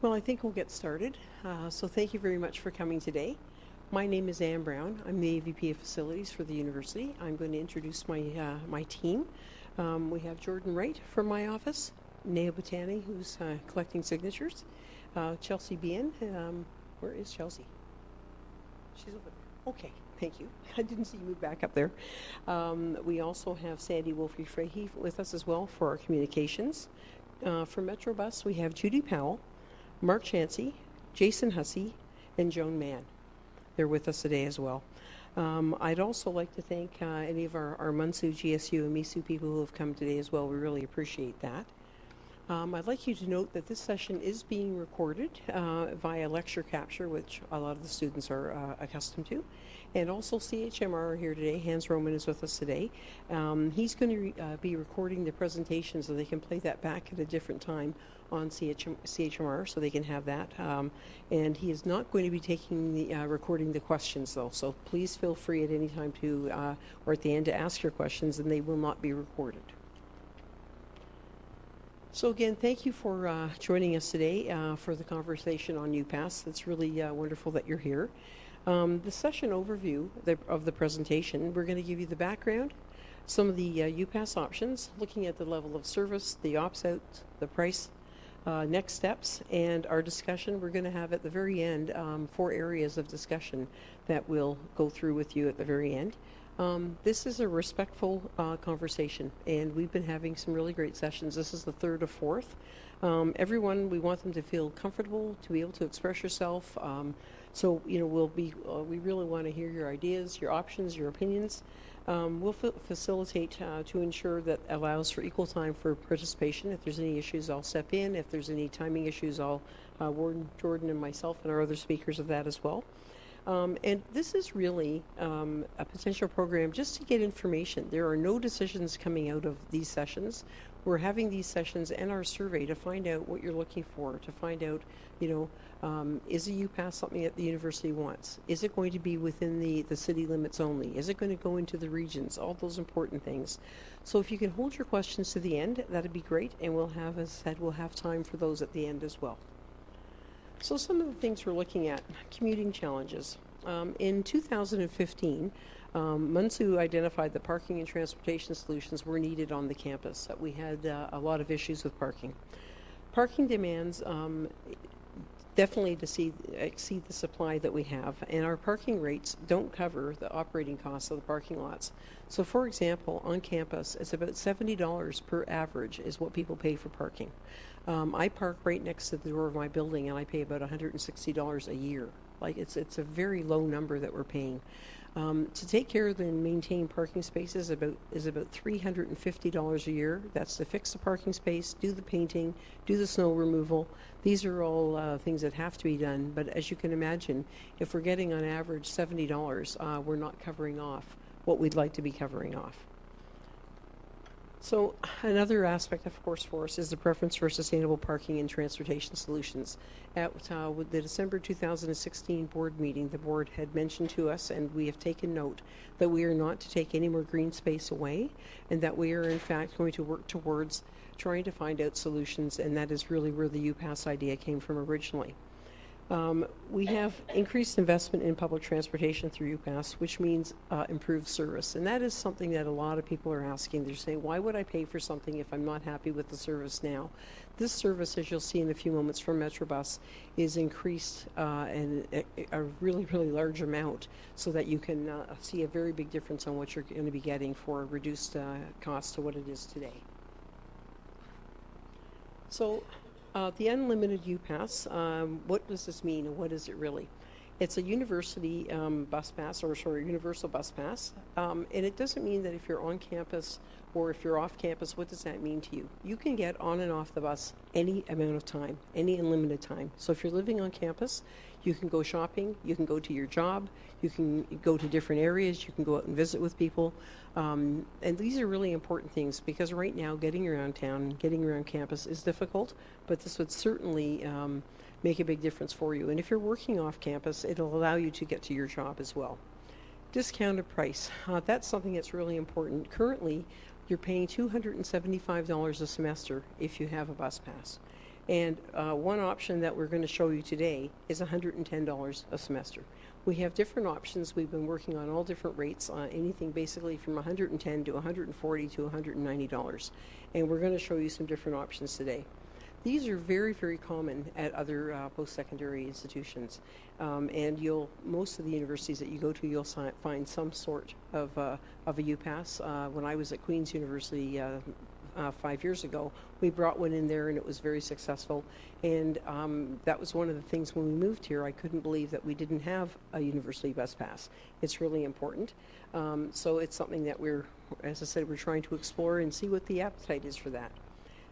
Well, I think we'll get started. So thank you very much for coming today. My name is Anne Brown. I'm the AVP of Facilities for the university. I'm going to introduce my team. We have Jordan Wright from my office, Nea Botani, who's collecting signatures, Chelsea Bien. Where is Chelsea? She's over there. Okay, thank you. I didn't see you move back up there. We also have Sandy Wolfe-Frahey with us as well for our communications. For Metrobus, we have Judy Powell, Mark Chansey, Jason Hussey, and Joan Mann. They're with us today as well. I'd also like to thank any of our Munsu, GSU, and MISU people who have come today as well. We really appreciate that. I'd like you to note that this session is being recorded via lecture capture, which a lot of the students are accustomed to. And also CHMR are here today. Hans Roman is with us today. He's going to be recording the presentation so they can play that back at a different time on CHMR, so they can have that. And he is not going to be taking the recording the questions, though. So please feel free at any time to, or at the end, to ask your questions, and they will not be recorded. So again, thank you for joining us today for the conversation on UPass. It's really wonderful that you're here. The session overview of the presentation, we're going to give you the background, some of the UPass options, looking at the level of service, the opt-out, the price, next steps, and our discussion. We're going to have at the very end 4 areas of discussion that we'll go through with you at the very end. This is a respectful conversation, and we've been having some really great sessions. This is the 3rd or 4th. Everyone, we want them to feel comfortable, to be able to express yourself. So, you know, we really want to hear your ideas, your options, your opinions. We'll facilitate to ensure that allows for equal time for participation. If there's any issues, I'll step in. If there's any timing issues, I'll warn Jordan and myself and our other speakers of that as well. And this is really a potential program just to get information. There are no decisions coming out of these sessions. We're having these sessions and our survey to find out what you're looking for, to find out, you know, is a UPass something that the university wants? Is it going to be within the city limits only? Is it going to go into the regions? All those important things. So if you can hold your questions to the end, that'd be great. And we'll have, as I said, we'll have time for those at the end as well. So some of the things we're looking at, commuting challenges. In 2015, Munsu identified that parking and transportation solutions were needed on the campus, that we had a lot of issues with parking. Parking demands definitely exceed the supply that we have, and our parking rates don't cover the operating costs of the parking lots. So for example, on campus, it's about $70 per average is what people pay for parking. I park right next to the door of my building, and I pay about $160 a year. Like it's a very low number that we're paying. To take care of and maintain parking spaces is about $350 a year. That's to fix the parking space, do the painting, do the snow removal. These are all things that have to be done. But as you can imagine, if we're getting on average $70, we're not covering off what we'd like to be covering off. So another aspect, of course, for us is the preference for sustainable parking and transportation solutions. At with the December 2016 board meeting, the board had mentioned to us, and we have taken note, that we are not to take any more green space away, and that we are in fact going to work towards trying to find out solutions, and that is really where the UPass idea came from originally. We have increased investment in public transportation through UPass, which means improved service. And that is something that a lot of people are asking. They're saying, why would I pay for something if I'm not happy with the service now? This service, as you'll see in a few moments from Metrobus, is increased in a really, really large amount so that you can see a very big difference on what you're going to be getting for a reduced cost to what it is today. So, the unlimited UPass, what does this mean and what is it really? It's a university bus pass, or sorry, universal bus pass, and it doesn't mean that if you're on campus or if you're off campus, what does that mean to you? You can get on and off the bus any amount of time, any unlimited time. So if you're living on campus, you can go shopping, you can go to your job, you can go to different areas, you can go out and visit with people. And these are really important things because right now getting around town, getting around campus is difficult, but this would certainly make a big difference for you. And if you're working off campus, it'll allow you to get to your job as well. Discounted price, that's something that's really important. Currently, you're paying $275 a semester if you have a bus pass. And one option that we're going to show you today is $110 a semester. We have different options. We've been working on all different rates, anything basically from $110 to $140 to $190. And we're going to show you some different options today. These are very, very common at other post-secondary institutions. And most of the universities that you go to, you'll find some sort of a UPass. When I was at Queen's University 5 years ago, we brought one in there and it was very successful. And that was one of the things when we moved here, I couldn't believe that we didn't have a university bus pass. It's really important. So it's something that as I said, we're trying to explore and see what the appetite is for that.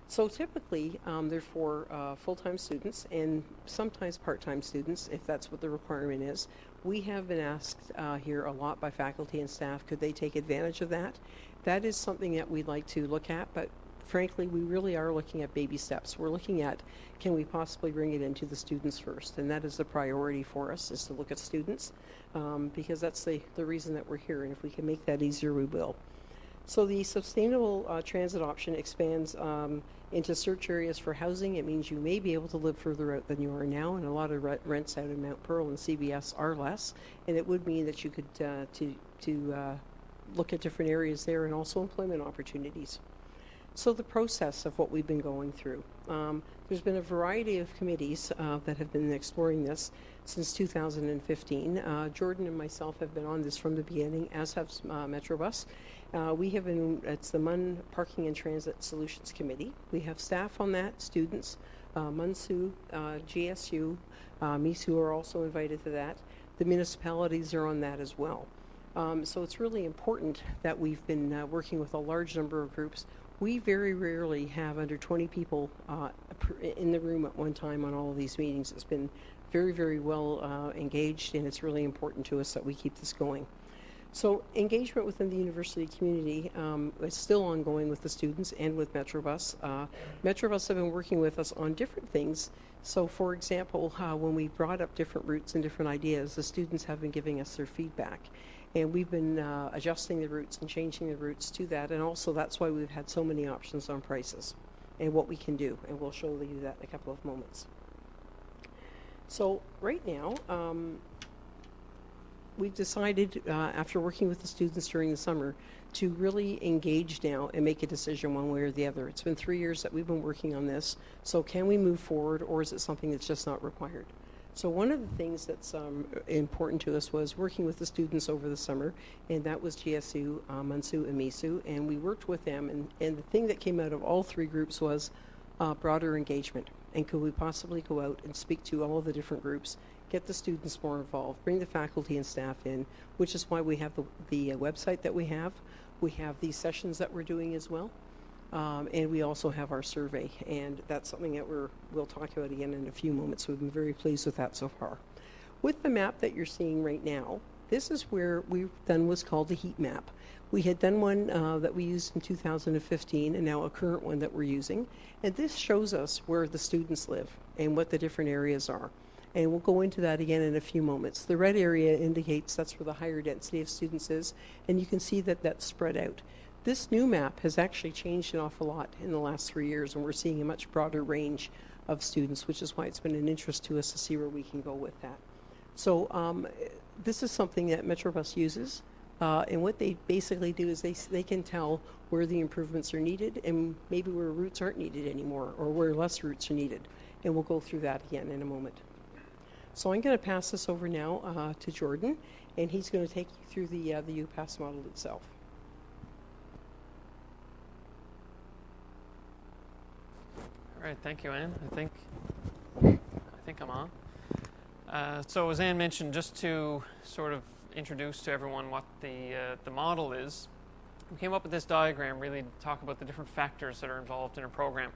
So typically, they're for full-time students and sometimes part-time students, if that's what the requirement is. We have been asked here a lot by faculty and staff, could they take advantage of that? That is something that we'd like to look at, but frankly, we really are looking at baby steps. We're looking at, can we possibly bring it into the students first? And that is the priority for us, is to look at students, because that's the reason that we're here, and if we can make that easier, we will. So the sustainable transit option expands into search areas for housing. It means you may be able to live further out than you are now, and a lot of rents out in Mount Pearl and CBS are less, and it would mean that you could to look at different areas there and also employment opportunities. So the process of what we've been going through. There's been a variety of committees that have been exploring this since 2015. Jordan and myself have been on this from the beginning, as have Metrobus. It's the MUN Parking and Transit Solutions Committee. We have staff on that, students, MUNSU, GSU, MISU are also invited to that. The municipalities are on that as well. So it's really important that we've been working with a large number of groups. We very rarely have under 20 people in the room at one time on all of these meetings. It's been very, very well engaged, and it's really important to us that we keep this going. So engagement within the university community is still ongoing with the students and with Metrobus. Metrobus have been working with us on different things. So for example, when we brought up different routes and different ideas, the students have been giving us their feedback. And we've been adjusting the routes and changing the routes to that. And also that's why we've had so many options on prices and what we can do. And we'll show you that in a couple of moments. So right now, we've decided, after working with the students during the summer, to really engage now and make a decision one way or the other. It's been 3 years that we've been working on this. So can we move forward, or is it something that's just not required? So one of the things that's important to us was working with the students over the summer, and that was GSU, MUNSU, and MISU, and we worked with them, and the thing that came out of all three groups was broader engagement. And could we possibly go out and speak to all of the different groups, get the students more involved, bring the faculty and staff in, which is why we have the website that we have. We have these sessions that we're doing as well. And we also have our survey, and that's something that we'll talk about again in a few moments. We've been very pleased with that so far. With the map that you're seeing right now, this is where we've done what's called the heat map. We had done one that we used in 2015, and now a current one that we're using. And this shows us where the students live and what the different areas are. And we'll go into that again in a few moments. The red area indicates that's where the higher density of students is, and you can see that that's spread out. This new map has actually changed an awful lot in the last 3 years, and we're seeing a much broader range of students, which is why it's been an interest to us to see where we can go with that. So this is something that Metrobus uses, and what they basically do is they can tell where the improvements are needed and maybe where routes aren't needed anymore, or where less routes are needed. And we'll go through that again in a moment. So I'm going to pass this over now to Jordan, and he's going to take you through the UPass model itself. All right, thank you, Anne. I think I'm on. So as Anne mentioned, just to sort of introduce to everyone what the model is, we came up with this diagram really to talk about the different factors that are involved in a program.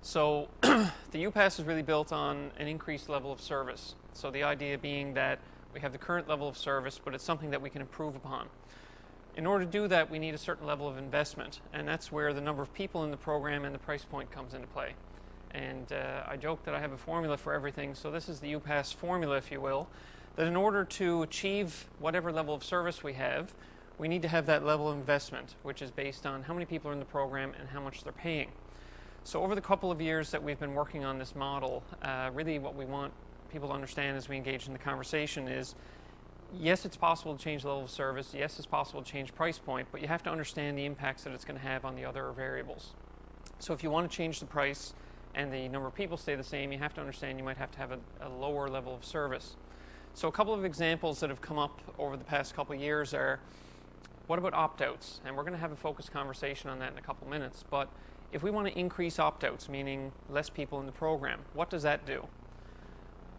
So the UPass is really built on an increased level of service. So the idea being that we have the current level of service, but it's something that we can improve upon. In order to do that, we need a certain level of investment, and that's where the number of people in the program and the price point comes into play. And I joke that I have a formula for everything, so this is the UPass formula, if you will, that in order to achieve whatever level of service we have, we need to have that level of investment, which is based on how many people are in the program and how much they're paying. So over the couple of years that we've been working on this model, really what we want people to understand as we engage in the conversation is, yes, it's possible to change the level of service. Yes, it's possible to change price point, but you have to understand the impacts that it's going to have on the other variables. So if you want to change the price and the number of people stay the same, you have to understand you might have to have a lower level of service. So a couple of examples that have come up over the past couple of years are, what about opt-outs? And we're going to have a focused conversation on that in a couple minutes. But if we want to increase opt-outs, meaning less people in the program, what does that do?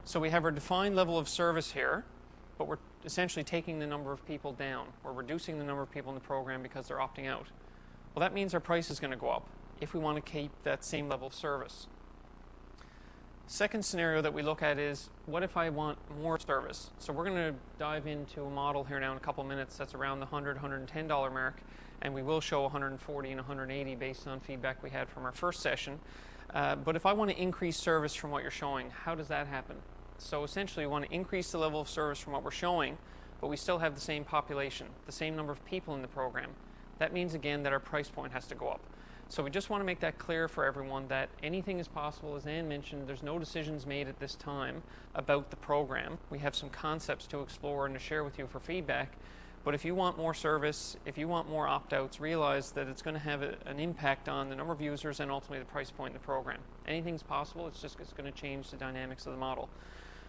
So we have our defined level of service here, but we're essentially taking the number of people down. We're reducing the number of people in the program because they're opting out. Well, that means our price is going to go up if we want to keep that same level of service. Second scenario that we look at is, what if I want more service? So we're going to dive into a model here now in a couple minutes that's around the $100, $110 mark, and we will show 140 and 180 based on feedback we had from our first session. But if I want to increase service from what you're showing, how does that happen? So essentially we want to increase the level of service from what we're showing, but we still have the same population, the same number of people in the program. That means again that our price point has to go up. So we just want to make that clear for everyone that anything is possible. As Anne mentioned, there's no decisions made at this time about the program. We have some concepts to explore and to share with you for feedback. But if you want more service, if you want more opt-outs, realize that it's going to have an impact on the number of users and ultimately the price point in the program. Anything's possible, it's going to change the dynamics of the model.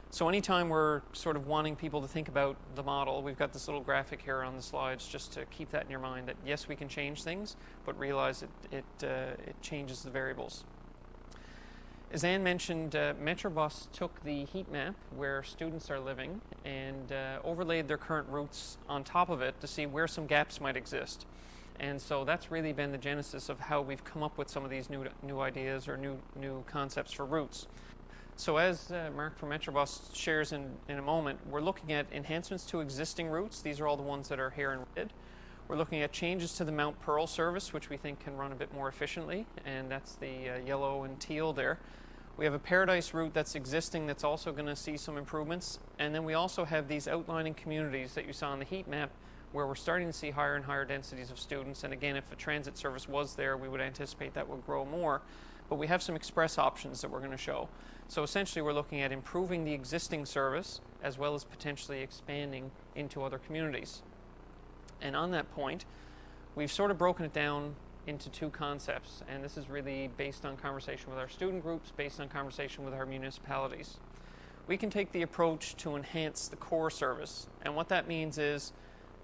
So anytime we're sort of wanting people to think about the model, we've got this little graphic here on the slides just to keep that in your mind, that yes, we can change things, but realize it changes the variables. As Anne mentioned, Metrobus took the heat map where students are living and overlaid their current routes on top of it to see where some gaps might exist. And so that's really been the genesis of how we've come up with some of these new ideas or new concepts for routes. So as Mark from Metrobus shares in a moment, we're looking at enhancements to existing routes. These are all the ones that are here in red. We're looking at changes to the Mount Pearl service, which we think can run a bit more efficiently, and that's the yellow and teal there. We have a Paradise route that's existing that's also going to see some improvements. And then we also have these outlining communities that you saw on the heat map where we're starting to see higher and higher densities of students. And again, if a transit service was there, we would anticipate that would grow more. But we have some express options that we're going to show. So essentially we're looking at improving the existing service as well as potentially expanding into other communities. And on that point, we've sort of broken it down into two concepts, and this is really based on conversation with our student groups, based on conversation with our municipalities. We can take the approach to enhance the core service, and what that means is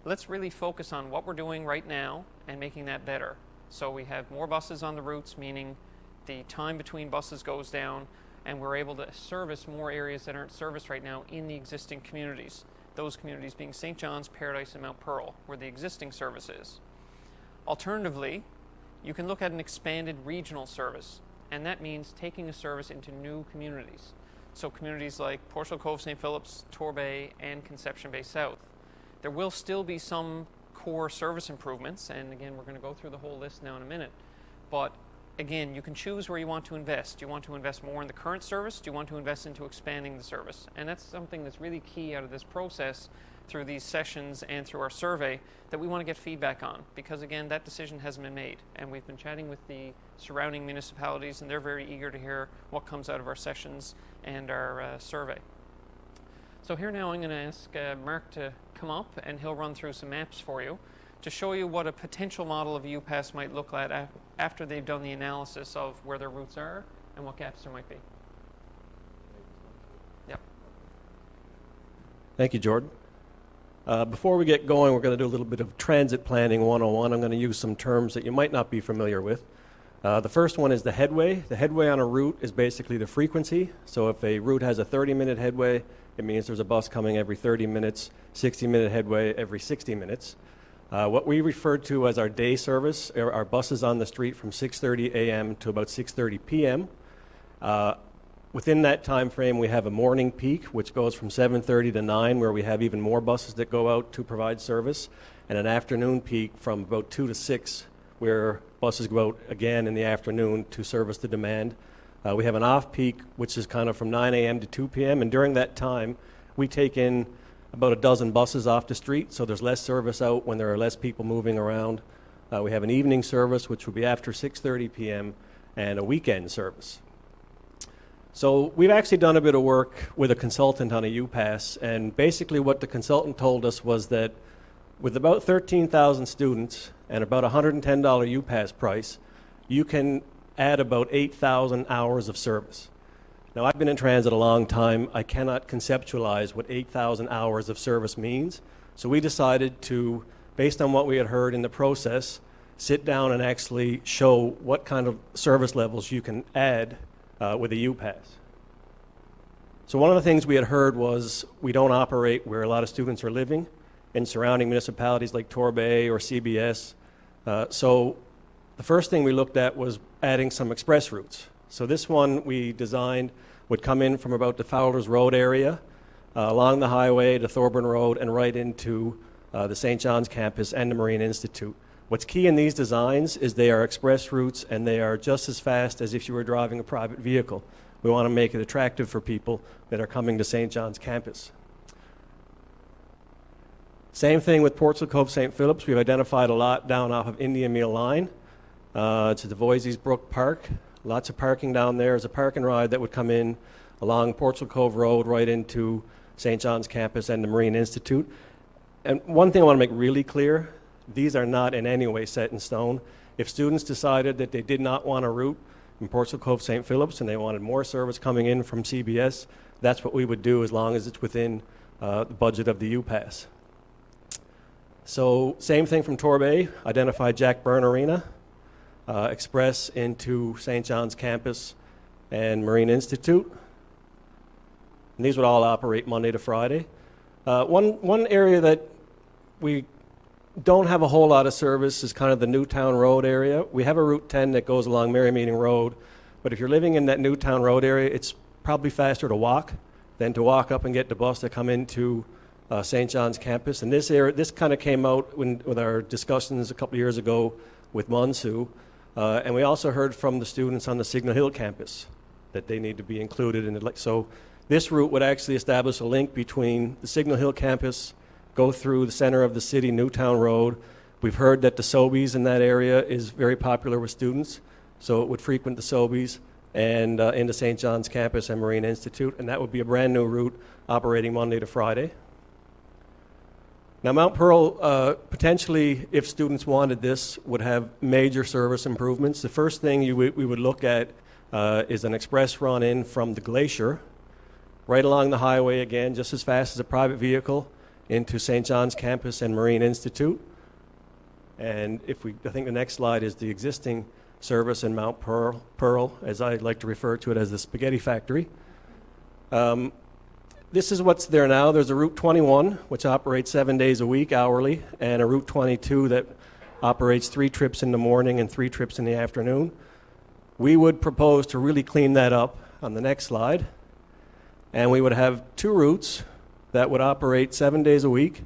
let's really focus on what we're doing right now and making that better. So we have more buses on the routes, meaning the time between buses goes down, and we're able to service more areas that aren't serviced right now in the existing communities. Those communities being St. John's, Paradise, and Mount Pearl, where the existing service is. Alternatively, you can look at an expanded regional service, and that means taking a service into new communities. So communities like Portugal Cove, St. Philip's, Torbay, and Conception Bay South. There will still be some core service improvements, and again, we're going to go through the whole list now in a minute. But again, you can choose where you want to invest. Do you want to invest more in the current service? Do you want to invest into expanding the service? And that's something that's really key out of this process through these sessions and through our survey that we want to get feedback on, because again, that decision hasn't been made. And we've been chatting with the surrounding municipalities, and they're very eager to hear what comes out of our sessions and our survey. So here now I'm going to ask Mark to come up, and he'll run through some maps for you to show you what a potential model of UPass might look like after they've done the analysis of where their routes are and what gaps there might be. Yep. Thank you, Jordan. Before we get going, we're going to do a little bit of transit planning 101. I'm going to use some terms that you might not be familiar with. The first one is the headway. The headway on a route is basically the frequency. So if a route has a 30-minute headway, it means there's a bus coming every 30 minutes, 60-minute headway every 60 minutes. What we refer to as our day service are our buses on the street from 6:30 a.m. to about 6:30 p.m. Within that time frame, we have a morning peak, which goes from 7:30 to 9, where we have even more buses that go out to provide service, and an afternoon peak from about 2 to 6, where buses go out again in the afternoon to service the demand. We have an off-peak, which is kind of from 9 a.m. to 2 p.m., and during that time, we take in about a dozen buses off the street, so there's less service out when there are less people moving around. We have an evening service, which will be after 6:30 p.m., and a weekend service. So we've actually done a bit of work with a consultant on a UPass, and basically what the consultant told us was that with about 13,000 students and about $110 UPass price, you can add about 8,000 hours of service. Now, I've been in transit a long time. I cannot conceptualize what 8,000 hours of service means. So we decided to, based on what we had heard in the process, sit down and actually show what kind of service levels you can add with a UPass. So one of the things we had heard was we don't operate where a lot of students are living in surrounding municipalities like Torbay or CBS. So the first thing we looked at was adding some express routes. So this one we designed would come in from about the Fowler's Road area, along the highway to Thorburn Road, and right into the St. John's campus and the Marine Institute. What's key in these designs is they are express routes, and they are just as fast as if you were driving a private vehicle. We want to make it attractive for people that are coming to St. John's campus. Same thing with Portsmouth Cove St. Philip's. We've identified a lot down off of Indian Meal Line to the Voisey's Brook Park. Lots of parking down there. There's a park and ride that would come in along Portsmouth Cove Road right into St. John's campus and the Marine Institute. And one thing I want to make really clear, these are not in any way set in stone. If students decided that they did not want a route in Portsmouth Cove St. Philip's and they wanted more service coming in from CBS, that's what we would do as long as it's within the budget of the UPass. So same thing from Torbay, identified Jack Byrne Arena, express into St. John's campus and Marine Institute. And these would all operate Monday to Friday. One area that we don't have a whole lot of service is kind of the Newtown Road area. We have a Route 10 that goes along Merry Meeting Road, but if you're living in that Newtown Road area, it's probably faster to walk than to walk up and get the bus to come into St. John's campus. And this kind of came out with our discussions a couple of years ago with Monsu. And we also heard from the students on the Signal Hill campus that they need to be included in it. So this route would actually establish a link between the Signal Hill campus, go through the center of the city, Newtown Road. We've heard that the Sobeys in that area is very popular with students, so it would frequent the Sobeys and into St. John's campus and Marine Institute, and that would be a brand new route operating Monday to Friday. Now, Mount Pearl, potentially, if students wanted this, would have major service improvements. The first thing we would look at is an express run in from the Glacier, right along the highway again, just as fast as a private vehicle, into St. John's campus and Marine Institute. And I think the next slide is the existing service in Mount Pearl, as I like to refer to it as the spaghetti factory. This is what's there now. There's a Route 21, which operates 7 days a week hourly, and a Route 22 that operates 3 trips in the morning and 3 trips in the afternoon. We would propose to really clean that up on the next slide. And we would have 2 routes that would operate 7 days a week.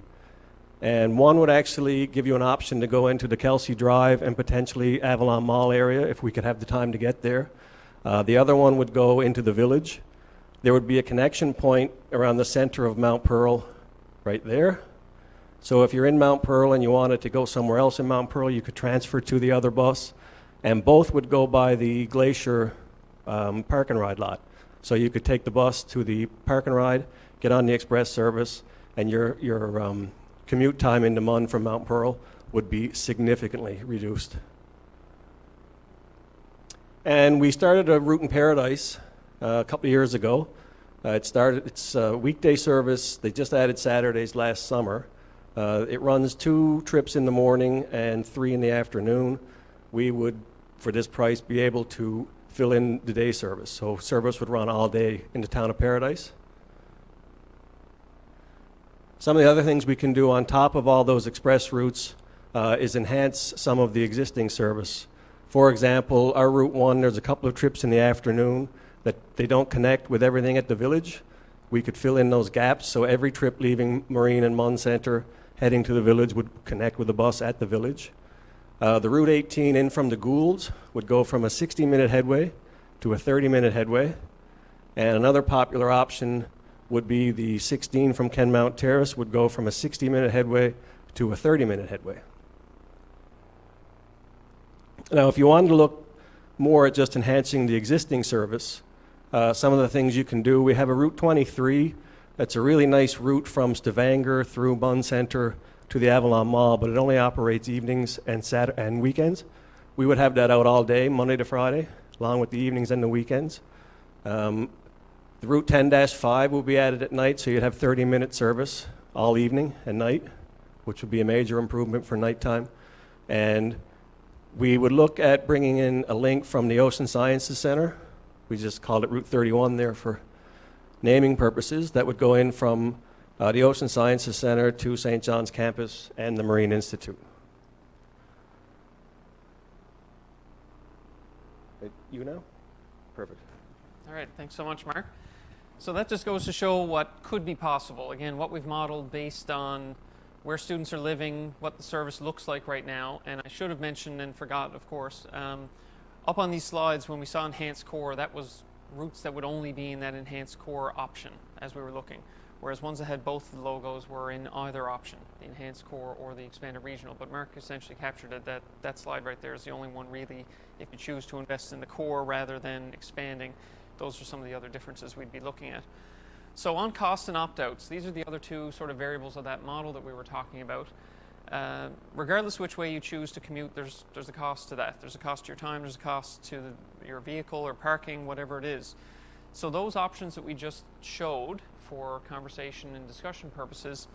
And one would actually give you an option to go into the Kelsey Drive and potentially Avalon Mall area if we could have the time to get there. The other one would go into the village. There would be a connection point around the center of Mount Pearl right there. So if you're in Mount Pearl and you wanted to go somewhere else in Mount Pearl, you could transfer to the other bus. And both would go by the Glacier park and ride lot. So you could take the bus to the park and ride, get on the express service, and your commute time into MUN from Mount Pearl would be significantly reduced. And we started a route in Paradise a couple of years ago. It's a weekday service. They just added Saturdays last summer. It runs 2 trips in the morning and 3 in the afternoon. We would, for this price, be able to fill in the day service. So service would run all day in the town of Paradise. Some of the other things we can do on top of all those express routes is enhance some of the existing service. For example, our Route 1, there's a couple of trips in the afternoon that they don't connect with everything at the village. We could fill in those gaps, so every trip leaving Marine and MUN Center heading to the village would connect with the bus at the village. The Route 18 in from the Goulds would go from a 60-minute headway to a 30-minute headway. And another popular option would be the 16 from Kenmount Terrace would go from a 60-minute headway to a 30-minute headway. Now, if you wanted to look more at just enhancing the existing service. Some of the things you can do, we have a Route 23 that's a really nice route from Stavanger through Munn Centre to the Avalon Mall, but it only operates evenings and weekends. We would have that out all day, Monday to Friday, along with the evenings and the weekends. The Route 10-5 will be added at night, so you'd have 30-minute service all evening and night, which would be a major improvement for nighttime. And we would look at bringing in a link from the Ocean Sciences Center. We just called it Route 31 there for naming purposes. That would go in from the Ocean Sciences Center to St. John's campus and the Marine Institute. You now? Perfect. All right, thanks so much, Mark. So that just goes to show what could be possible. Again, what we've modeled based on where students are living, what the service looks like right now. And I should have mentioned and forgot, of course, up on these slides when we saw enhanced core, that was routes that would only be in that enhanced core option as we were looking. Whereas ones that had both the logos were in either option, the enhanced core or the expanded regional. But Mark essentially captured it, that slide right there is the only one really, if you choose to invest in the core rather than expanding. Those are some of the other differences we'd be looking at. So on costs and opt-outs, these are the other two sort of variables of that model that we were talking about. Regardless which way you choose to commute, there's a cost to that. There's a cost to your time, there's a cost to your vehicle or parking, whatever it is. So those options that we just showed for conversation and discussion purposes,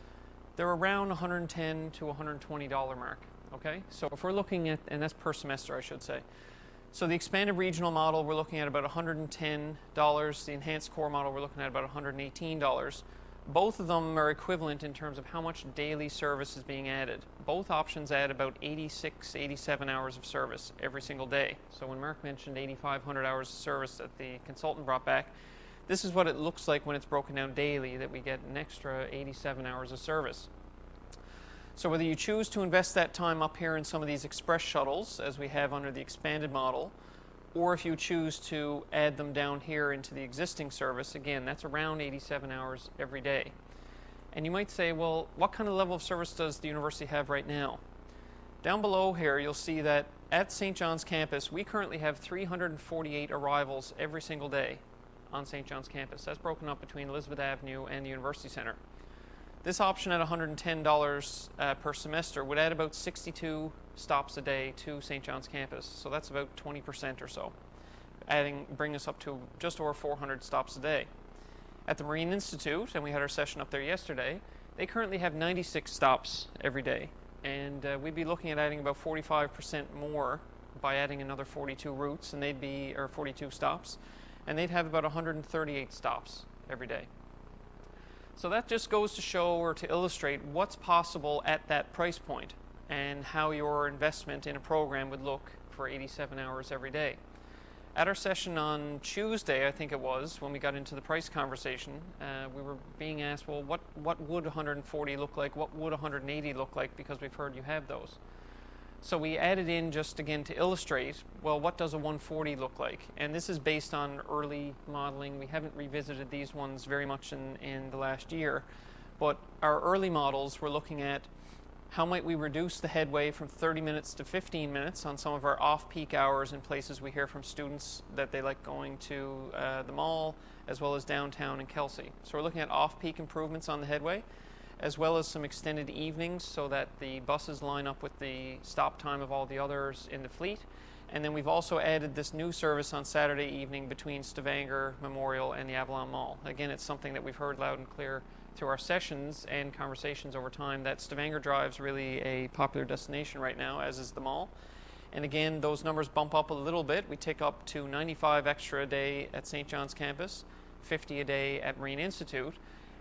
they're around $110 to $120 mark, okay? So if we're looking at, and that's per semester, I should say. So the expanded regional model, we're looking at about $110. The enhanced core model, we're looking at about $118. Both of them are equivalent in terms of how much daily service is being added. Both options add about 86, 87 hours of service every single day. So when Mark mentioned 8,500 hours of service that the consultant brought back, this is what it looks like when it's broken down daily, that we get an extra 87 hours of service. So whether you choose to invest that time up here in some of these express shuttles, as we have under the expanded model, or if you choose to add them down here into the existing service, again, that's around 87 hours every day. And you might say, well, what kind of level of service does the university have right now? Down below here, you'll see that at St. John's campus, we currently have 348 arrivals every single day on St. John's campus. That's broken up between Elizabeth Avenue and the University Center. This option at $110 per semester would add about 62 stops a day to St. John's campus. So that's about 20% or so, bring us up to just over 400 stops a day. At the Marine Institute, and we had our session up there yesterday, they currently have 96 stops every day. And we'd be looking at adding about 45% more by adding another 42 routes, and they'd be, or 42 stops, and they'd have about 138 stops every day. So that just goes to show or to illustrate what's possible at that price point and how your investment in a program would look for 87 hours every day. At our session on Tuesday, I think it was, when we got into the price conversation, we were being asked, well, what would 140 look like? What would 180 look like? Because we've heard you have those. So we added in just again to illustrate, well, what does a 140 look like? And this is based on early modeling. We haven't revisited these ones very much in the last year. But our early models, we're looking at how might we reduce the headway from 30 minutes to 15 minutes on some of our off-peak hours in places we hear from students that they like going to the mall, as well as downtown and Kelsey. So we're looking at off-peak improvements on the headway, as well as some extended evenings so that the buses line up with the stop time of all the others in the fleet. And then we've also added this new service on Saturday evening between Stavanger, Memorial, and the Avalon Mall. Again, it's something that we've heard loud and clear through our sessions and conversations over time, that Stavanger Drive's really a popular destination right now, as is the mall. And again, those numbers bump up a little bit. We take up to 95 extra a day at St. John's campus, 50 a day at Marine Institute.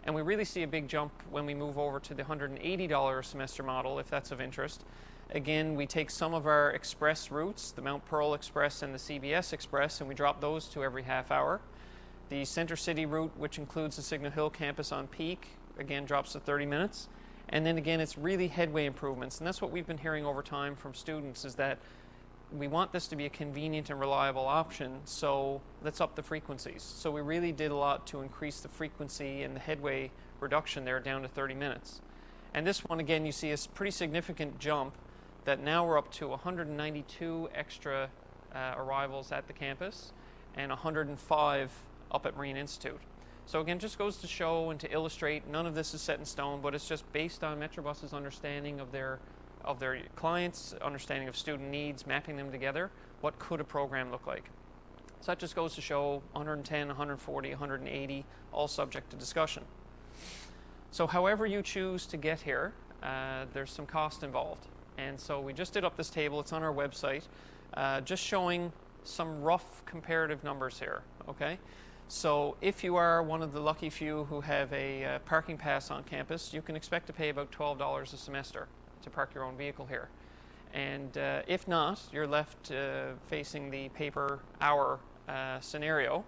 And we really see a big jump when we move over to the $180 a semester model, if that's of interest. Again, we take some of our express routes, the Mount Pearl Express and the CBS Express, and we drop those to every half hour. The Center City route, which includes the Signal Hill campus on peak, again drops to 30 minutes. And then again, it's really headway improvements. And that's what we've been hearing over time from students, is that we want this to be a convenient and reliable option, so let's up the frequencies. So we really did a lot to increase the frequency and the headway reduction there down to 30 minutes. And this one, again, you see a pretty significant jump, that now we're up to 192 extra arrivals at the campus and 105 up at Marine Institute. So again, just goes to show and to illustrate, none of this is set in stone, but it's just based on Metrobus's understanding of their clients, understanding of student needs, mapping them together. What could a program look like? So that just goes to show 110, 140, 180, all subject to discussion. So however you choose to get here, there's some cost involved. And so we just did up this table, it's on our website, just showing some rough comparative numbers here, okay? So if you are one of the lucky few who have a parking pass on campus, you can expect to pay about $12 a semester to park your own vehicle here. And if not, you're left facing the pay-per hour scenario,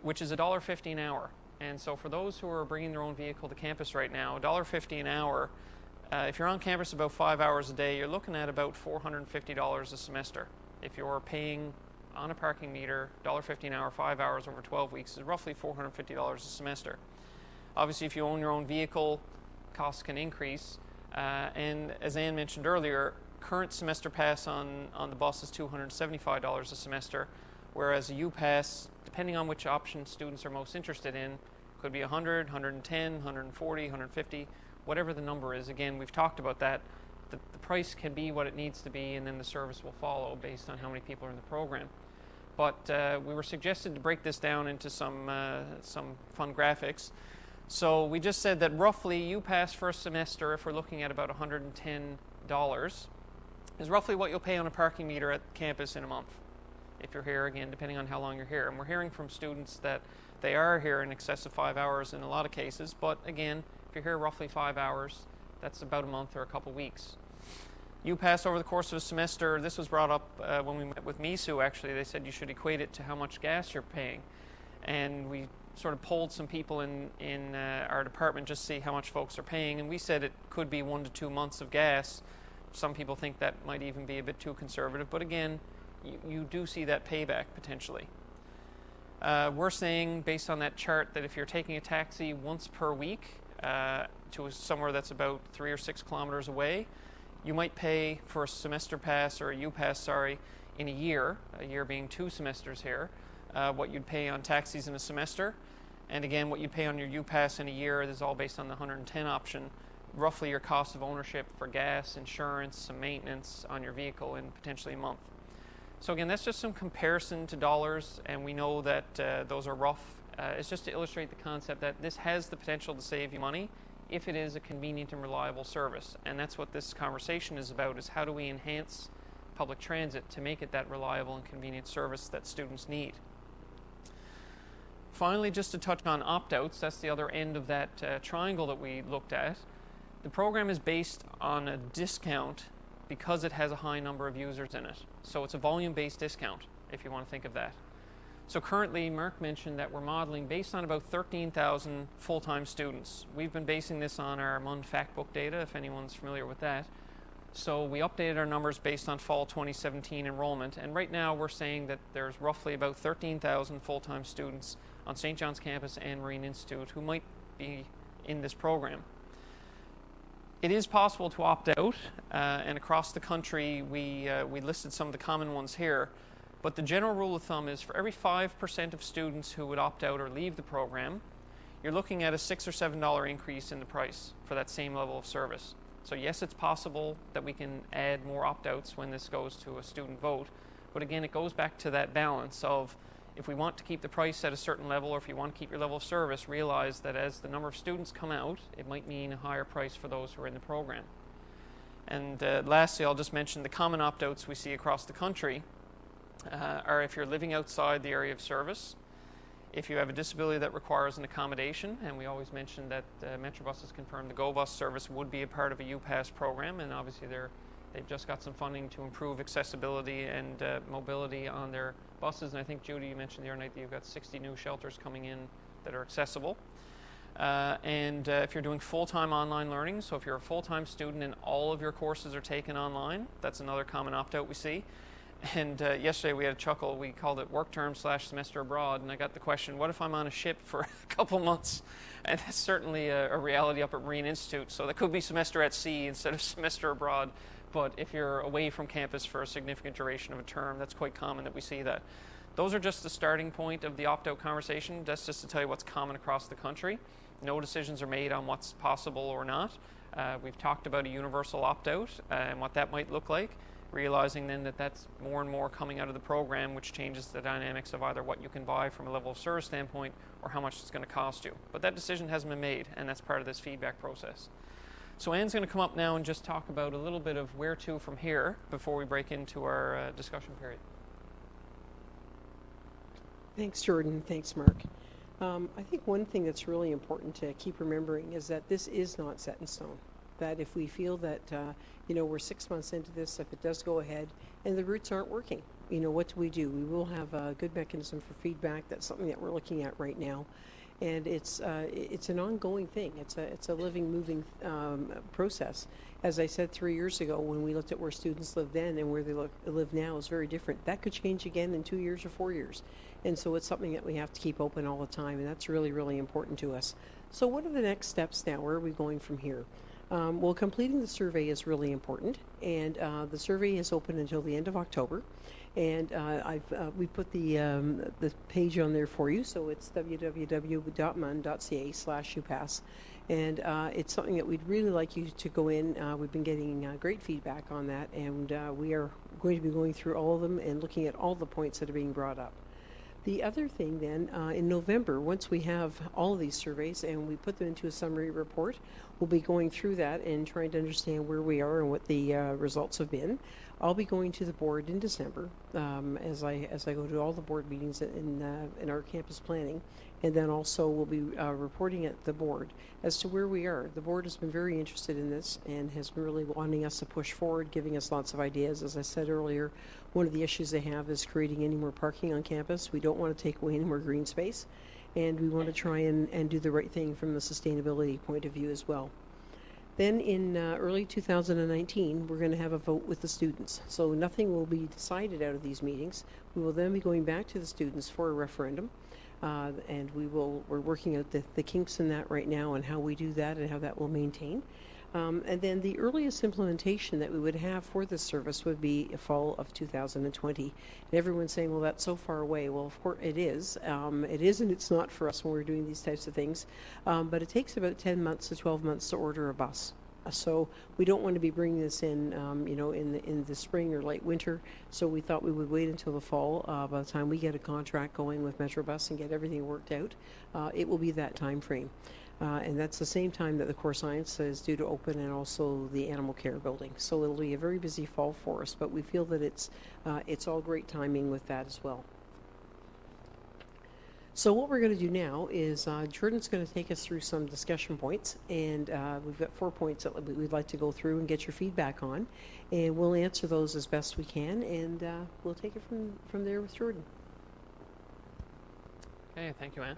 which is $1.50 an hour. And so for those who are bringing their own vehicle to campus right now, $1.50 an hour, if you're on campus about 5 hours a day, you're looking at about $450 a semester. If you're paying on a parking meter, $1.50 an hour, 5 hours over 12 weeks is roughly $450 a semester. Obviously, if you own your own vehicle, costs can increase. And as Anne mentioned earlier, current semester pass on the bus is $275 a semester, whereas a U-Pass, depending on which option students are most interested in, could be 100, 110, 140, 150, whatever the number is. Again, we've talked about that. The price can be what it needs to be, and then the service will follow based on how many people are in the program. But we were suggested to break this down into some fun graphics. So we just said that roughly U-Pass first semester, if we're looking at about $110, is roughly what you'll pay on a parking meter at campus in a month. If you're here, again, depending on how long you're here. And we're hearing from students that they are here in excess of 5 hours in a lot of cases. But again, if you're here roughly 5 hours, that's about a month or a couple weeks. U-Pass over the course of a semester, this was brought up when we met with MISU actually. They said you should equate it to how much gas you're paying. And we sort of polled some people in our department just to see how much folks are paying. And we said it could be 1 to 2 months of gas. Some people think that might even be a bit too conservative. But again, you do see that payback potentially. We're saying, based on that chart, that if you're taking a taxi once per week to somewhere that's about 3 or 6 kilometers away, you might pay for a semester pass, or a U-Pass, sorry, in a year being 2 semesters here, what you'd pay on taxis in a semester. And again, what you'd pay on your U-Pass in a year, this is all based on the 110 option, roughly your cost of ownership for gas, insurance, some maintenance on your vehicle in potentially a month. So again, that's just some comparison to dollars, and we know that those are rough. It's just to illustrate the concept that this has the potential to save you money if it is a convenient and reliable service. And that's what this conversation is about, is how do we enhance public transit to make it that reliable and convenient service that students need. Finally, just to touch on opt-outs, that's the other end of that triangle that we looked at. The program is based on a discount because it has a high number of users in it. So it's a volume-based discount, if you want to think of that. So currently, Mark mentioned that we're modeling based on about 13,000 full-time students. We've been basing this on our MUN Factbook data, if anyone's familiar with that. So we updated our numbers based on fall 2017 enrollment, and right now we're saying that there's roughly about 13,000 full-time students on St. John's campus and Marine Institute who might be in this program. It is possible to opt out, and across the country we listed some of the common ones here. But the general rule of thumb is for every 5% of students who would opt out or leave the program, you're looking at a $6 or $7 increase in the price for that same level of service. So yes, it's possible that we can add more opt-outs when this goes to a student vote. But again, it goes back to that balance of, if we want to keep the price at a certain level, or if you want to keep your level of service, realize that as the number of students come out, it might mean a higher price for those who are in the program. And lastly, I'll just mention the common opt-outs we see across the country are if you're living outside the area of service, if you have a disability that requires an accommodation, and we always mention that Metrobus has confirmed the GoBus service would be a part of a U-Pass program, and obviously they've just got some funding to improve accessibility and mobility on their buses. And I think, Judy, you mentioned the other night that you've got 60 new shelters coming in that are accessible. And if you're doing full-time online learning, so if you're a full-time student and all of your courses are taken online, that's another common opt-out we see. And yesterday we had a chuckle. We called it work term / semester abroad, and I got the question, what if I'm on a ship for a couple months? And that's certainly a reality up at Marine Institute, so that could be semester at sea instead of semester abroad. but if you're away from campus for a significant duration of a term, that's quite common that we see that. Those are just the starting point of the opt-out conversation. That's just to tell you what's common across the country. No decisions are made on what's possible or not. We've talked about a universal opt-out and what that might look like, realizing then that that's more and more coming out of the program, which changes the dynamics of either what you can buy from a level of service standpoint or how much it's going to cost you. But that decision hasn't been made, and that's part of this feedback process. So Anne's going to come up now and just talk about a little bit of where to from here before we break into our discussion period. Thanks, Jordan. Thanks, Mark. I think one thing that's really important to keep remembering is that this is not set in stone. That if we feel that, we're 6 months into this, if it does go ahead and the routes aren't working, what do? We will have a good mechanism for feedback. That's something that we're looking at right now. And it's an ongoing thing. It's a living, moving process. As I said 3 years ago, when we looked at where students lived then and where they live now is very different. That could change again in 2 years or 4 years. And so it's something that we have to keep open all the time, and that's really, really important to us. So what are the next steps now? Where are we going from here? Well, completing the survey is really important, and the survey is open until the end of October. And we put the page on there for you, so it's www.mun.ca/upass. And it's something that we'd really like you to go in. We've been getting great feedback on that, and we are going to be going through all of them and looking at all the points that are being brought up. The other thing then, in November, once we have all of these surveys and we put them into a summary report, we'll be going through that and trying to understand where we are and what the results have been. I'll be going to the board in December as I go to all the board meetings in our campus planning, and then also we'll be reporting at the board as to where we are. The board has been very interested in this and has been really wanting us to push forward, giving us lots of ideas. As I said earlier, one of the issues they have is creating any more parking on campus. We don't want to take away any more green space, and we want to try and do the right thing from the sustainability point of view as well. Then in early 2019, we're going to have a vote with the students. So nothing will be decided out of these meetings. We will then be going back to the students for a referendum. And we're working out the kinks in that right now and how we do that and how that will maintain. And then the earliest implementation that we would have for this service would be fall of 2020. And everyone's saying, well, that's so far away. Well, of course it is. It is and it's not for us when we're doing these types of things. But it takes about 10 months to 12 months to order a bus. So we don't want to be bringing this in, in the spring or late winter. So we thought we would wait until the fall. By the time we get a contract going with Metrobus and get everything worked out, it will be that time frame. And that's the same time that the core science is due to open, and also the animal care building. So it'll be a very busy fall for us, but we feel that it's all great timing with that as well. So what we're going to do now is Jordan's going to take us through some discussion points, and we've got 4 points that we'd like to go through and get your feedback on, and we'll answer those as best we can, and we'll take it from there with Jordan. Okay, thank you, Anne.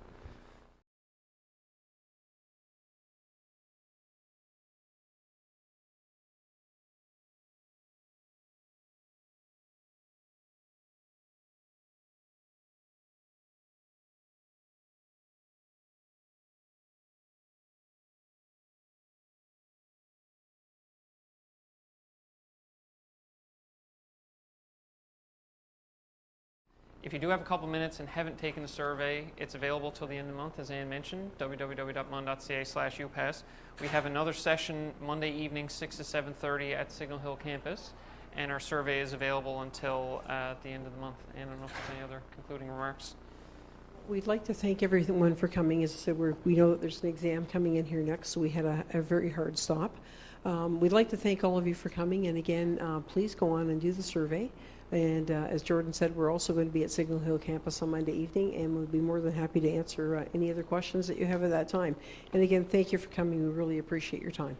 If you do have a couple minutes and haven't taken the survey, it's available till the end of the month, as Anne mentioned, www.mun.ca/upass. We have another session Monday evening, 6 to 7:30 at Signal Hill campus, and our survey is available until the end of the month. Anne, I don't know if there's any other concluding remarks. We'd like to thank everyone for coming. As I said, we know that there's an exam coming in here next, so we had a very hard stop. We'd like to thank all of you for coming, and again, please go on and do the survey. And as Jordan said, we're also going to be at Signal Hill campus on Monday evening, and we'll be more than happy to answer any other questions that you have at that time. And again, thank you for coming. We really appreciate your time.